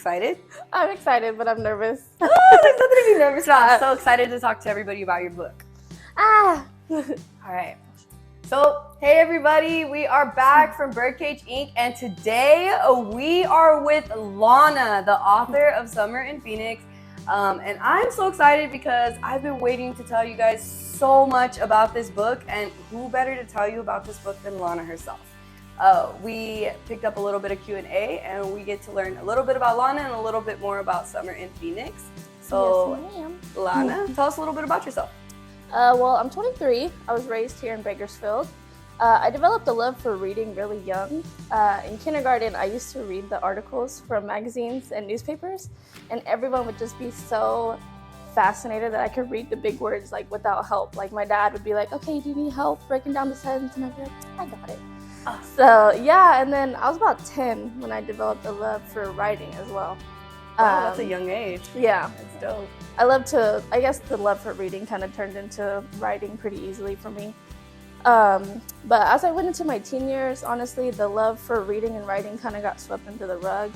excited? I'm excited, but I'm nervous. Oh, there's nothing to be nervous about. I'm so excited to talk to everybody about your book. Ah! All right. So, hey everybody, we are back from Birdcage Inc. And today we are with Lana, the author of Summer in Phoenix. And I'm so excited because I've been waiting to tell you guys so much about this book, and who better to tell you about this book than Lana herself. We picked up a little bit of Q&A, and we get to learn a little bit about Lana and a little bit more about Summer in Phoenix. So, Yes, ma'am. Lana, tell us a little bit about yourself. Well, I'm 23. I was raised here in Bakersfield. I developed a love for reading really young. In kindergarten, I used to read the articles from magazines and newspapers, and everyone would just be so fascinated that I could read the big words like without help. Like my dad would be like, "Okay, do you need help breaking down the sentence?" And I'd be like, "I got it." So yeah, and then I was about 10 when I developed a love for writing as well. Wow, that's a young age. Yeah. That's dope. I guess the love for reading kind of turned into writing pretty easily for me. But as I went into my teen years, honestly, the love for reading and writing kind of got swept under the rug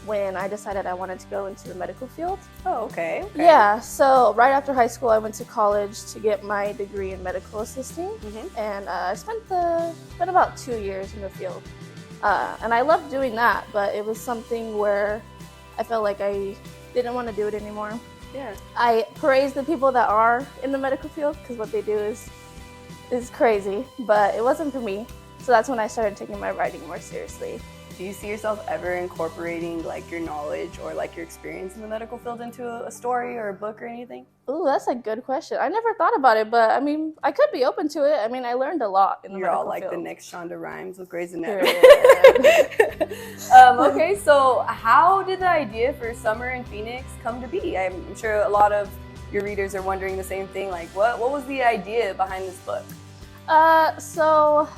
when I decided I wanted to go into the medical field. Oh, okay. Yeah, so right after high school, I went to college to get my degree in medical assisting, and I spent about 2 years in the field. And I loved doing that, but it was something where I felt like I didn't want to do it anymore. Yeah. I praise the people that are in the medical field because what they do is crazy, but it wasn't for me. So that's when I started taking my writing more seriously. Do you see yourself ever incorporating like your knowledge or like your experience in the medical field into a story or a book or anything? Ooh, that's a good question. I never thought about it, but I mean, I could be open to it. I mean, I learned a lot in the medical field. You're all like field. the next Shonda Rhimes with Grey's Anatomy. Okay, so how did the idea for Summer in Phoenix come to be? I'm sure a lot of your readers are wondering the same thing. Like, what was the idea behind this book? So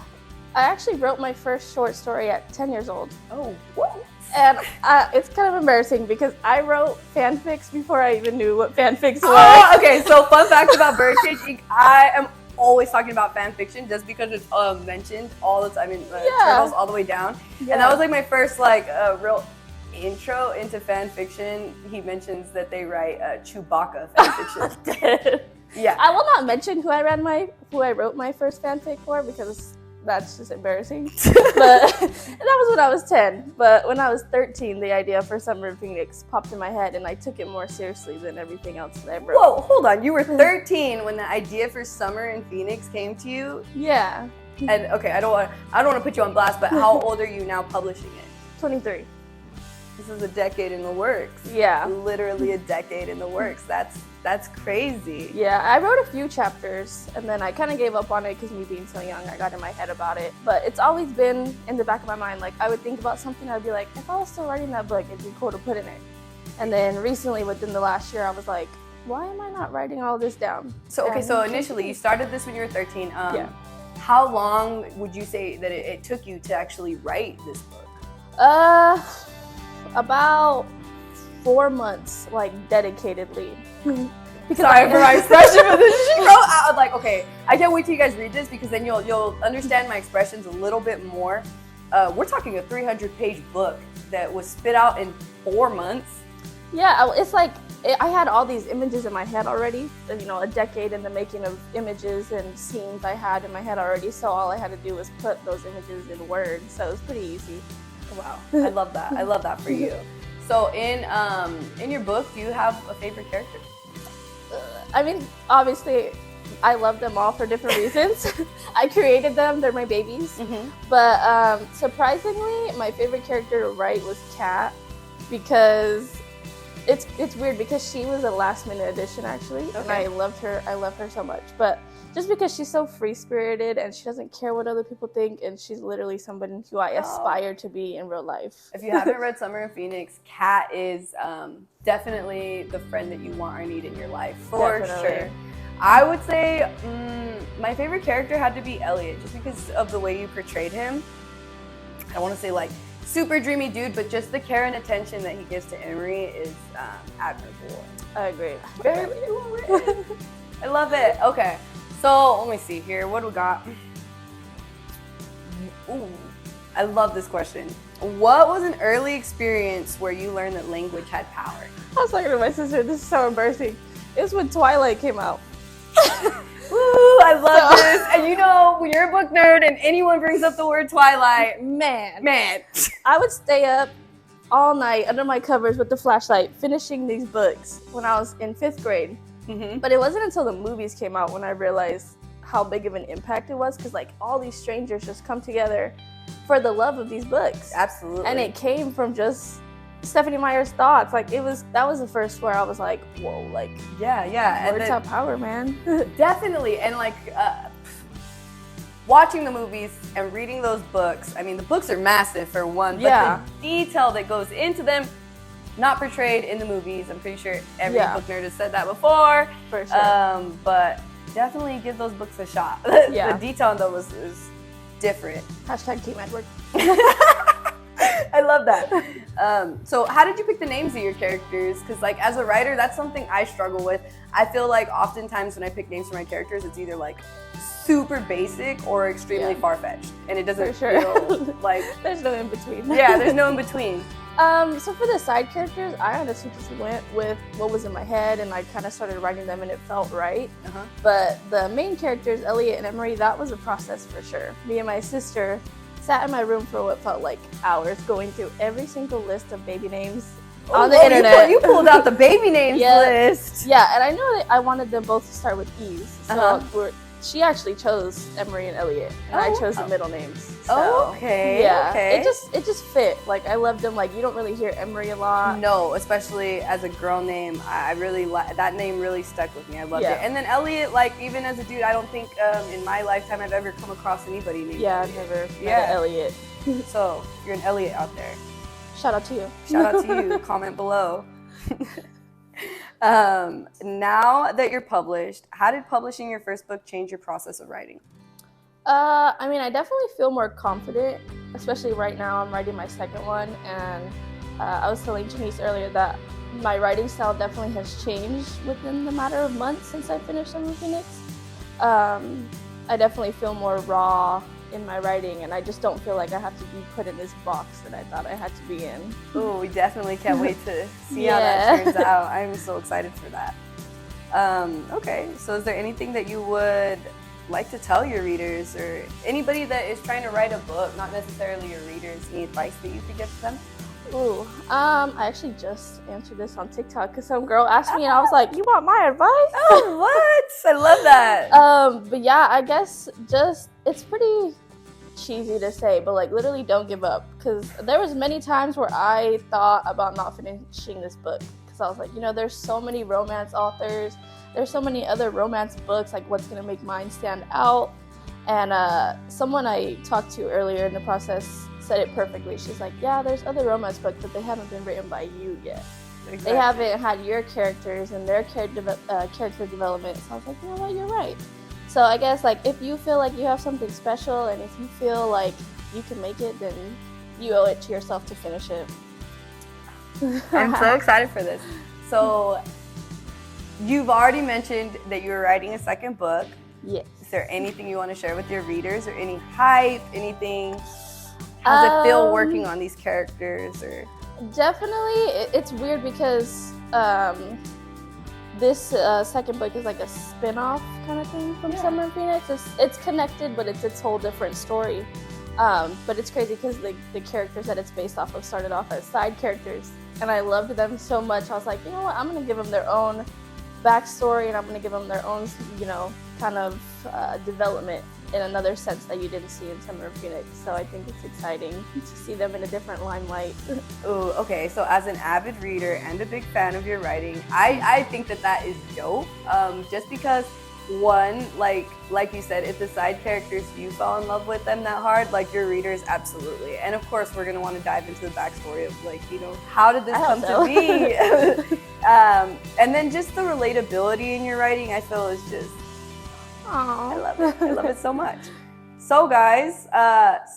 I actually wrote my first short story at 10 years old. Oh, what? And it's kind of embarrassing because I wrote fanfics before I even knew what fanfics were. Oh, okay, so fun fact about Birdcage Inc. I am always talking about fan fiction just because it's mentioned all the time in Turtles All the Way Down. Yeah. And that was like my first like real intro into fan fiction. He mentions that they write Chewbacca fan fiction. Yeah. I will not mention who I wrote my first fanfic for because that's just embarrassing. But that was when I was 10. But when I was 13, the idea for Summer in Phoenix popped in my head, and I took it more seriously than everything else that I wrote. Whoa, hold on. You were 13 when the idea for Summer in Phoenix came to you? Yeah. And okay, I don't want to put you on blast, but how old are you now publishing it? 23. This is a decade in the works. Yeah. Literally a decade in the works. That's crazy. Yeah, I wrote a few chapters, and then I kind of gave up on it because me being so young, I got in my head about it. But it's always been in the back of my mind. Like, I would think about something, I'd be like, if I was still writing that book, it'd be cool to put in it. And then recently, within the last year, I was like, why am I not writing all this down? So, okay, so initially, you started this when you were 13. Yeah. How long would you say that it took you to actually write this book? About 4 months, like, dedicatedly. Because sorry for my expression, but she wrote out like, okay, I can't wait till you guys read this because then you'll understand my expressions a little bit more. We're talking a 300-page book that was spit out in 4 months. Yeah, it's like I had all these images in my head already. You know, a decade in the making of images and scenes I had in my head already. So all I had to do was put those images in words. So it was pretty easy. Wow, I love that. I love that for you. So in your book, do you have a favorite character? I mean, obviously, I love them all for different reasons. I created them; they're my babies. But surprisingly, my favorite character to write was Kat, because it's weird because she was a last-minute addition actually, and I loved her. I love her so much, but just because she's so free-spirited and she doesn't care what other people think, and she's literally somebody who I aspire to be in real life. If you haven't read Summer in Phoenix, Kat is definitely the friend that you want or need in your life, for sure. I would say my favorite character had to be Elliot, just because of the way you portrayed him. I don't want to say like super dreamy dude, but just the care and attention that he gives to Emery is admirable. I agree. Very well written. I love it. Okay. So let me see here. What do we got? Ooh. I love this question. What was an early experience where you learned that language had power? I was talking to my sister. This is so embarrassing. It was when Twilight came out. Woo, I love this. And you know, when you're a book nerd and anyone brings up the word Twilight, man. I would stay up all night under my covers with the flashlight finishing these books when I was in 5th grade. Mm-hmm. But it wasn't until the movies came out when I realized how big of an impact it was, because like all these strangers just come together for the love of these books. Absolutely. And it came from just Stephanie Meyer's thoughts. Like that was the first where I was like, whoa, like yeah. Words have power, man. Definitely. And like watching the movies and reading those books, I mean, the books are massive for one, but the detail that goes into them, not portrayed in the movies. I'm pretty sure every book nerd has said that before. For sure. But definitely give those books a shot. The detail in those is different. Hashtag Team Edward. I love that. So how did you pick the names of your characters? Because like as a writer, that's something I struggle with. I feel like oftentimes when I pick names for my characters, it's either like super basic or extremely far-fetched. And it doesn't feel like... There's no in-between. Yeah, there's no in-between. So for the side characters, I honestly just went with what was in my head, and I kind of started writing them and it felt right. But the main characters, Elliot and Emery, that was a process for sure. Me and my sister sat in my room for what felt like hours going through every single list of baby names on the internet. You pulled out the baby names list. Yeah, and I know that I wanted them both to start with E's. So she actually chose Emery and Elliot, and I chose the middle names. So, it just fit. Like I loved them. Like you don't really hear Emery a lot. No, especially as a girl name. I really that name really stuck with me. I loved it. And then Elliot, like even as a dude, I don't think in my lifetime I've ever come across anybody named Elliot. I've never met Elliot. So you're an Elliot out there. Shout out to you. Shout out to you. Comment below. Now that you're published, how did publishing your first book change your process of writing? I mean, I definitely feel more confident, especially right now. I'm writing my second one, and I was telling Janice earlier that my writing style definitely has changed within the matter of months since I finished Summer Phoenix. I definitely feel more raw in my writing, and I just don't feel like I have to be put in this box that I thought I had to be in. Oh, we definitely can't wait to see how that turns out. I'm so excited for that. Okay, so is there anything that you would like to tell your readers or anybody that is trying to write a book, not necessarily your readers, any advice that you could give to them? Ooh, I actually just answered this on TikTok because some girl asked me and I was like, you want my advice? Oh, what? I love that. But yeah, I guess just, it's pretty cheesy to say, but like literally don't give up, because there was many times where I thought about not finishing this book because I was like, you know, there's so many romance authors, there's so many other romance books, like what's gonna make mine stand out? And someone I talked to earlier in the process said it perfectly. She's like, yeah, there's other romance books, but they haven't been written by you yet. Exactly. They haven't had your characters and their character development. So I was like, you know what, you're right. So I guess like if you feel like you have something special and if you feel like you can make it, then you owe it to yourself to finish it. I'm so excited for this. So you've already mentioned that you're writing a second book. Yes. Is there anything you want to share with your readers, or any hype, anything? How's it feel working on these characters? Or definitely, it's weird because this second book is like a spin-off kind of thing from Summer Phoenix. It's connected, but it's its whole different story. But it's crazy because the characters that it's based off of started off as side characters, and I loved them so much. I was like, you know what, I'm gonna give them their own backstory, and I'm gonna give them their own, you know, kind of development in another sense that you didn't see in Summer of Phoenix. So I think it's exciting to see them in a different limelight. Ooh, okay. So as an avid reader and a big fan of your writing, I think that is dope. Just because, one, like you said, if the side characters, you fell in love with them that hard, like your readers, absolutely. And of course, we're gonna want to dive into the backstory of like, you know, how did this come to be? And then just the relatability in your writing, I feel is just, I love it. I love it so much. So guys,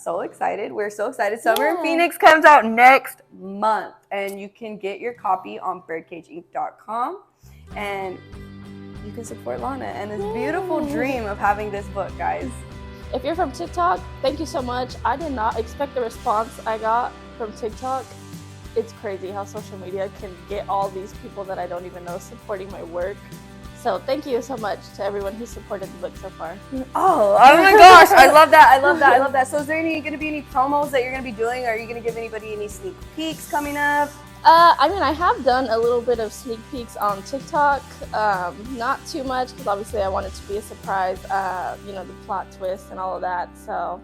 so excited. We're so excited. Summer in Phoenix comes out next month, and you can get your copy on birdcageinc.com, and you can support Lana and this beautiful dream of having this book, guys. If you're from TikTok, thank you so much. I did not expect the response I got from TikTok. It's crazy how social media can get all these people that I don't even know supporting my work. So thank you so much to everyone who supported the book so far. Oh my gosh, I love that. I love that. I love that. So is there going to be any promos that you're going to be doing? Are you going to give anybody any sneak peeks coming up? I mean, I have done a little bit of sneak peeks on TikTok, not too much because obviously I want it to be a surprise, you know, the plot twist and all of that. So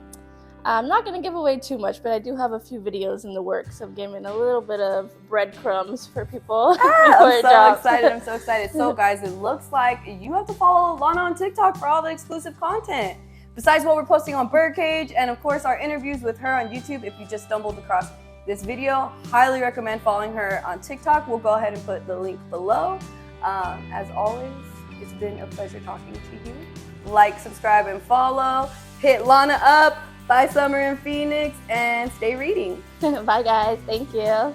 I'm not going to give away too much, but I do have a few videos in the works of giving a little bit of breadcrumbs for people. I'm so excited. I'm so excited. So guys, it looks like you have to follow Lana on TikTok for all the exclusive content. Besides what we're posting on Birdcage and of course our interviews with her on YouTube, if you just stumbled across this video, highly recommend following her on TikTok. We'll go ahead and put the link below. As always, it's been a pleasure talking to you. Like, subscribe, and follow. Hit Lana up. Bye, Summer in Phoenix, and stay reading. Bye, guys. Thank you.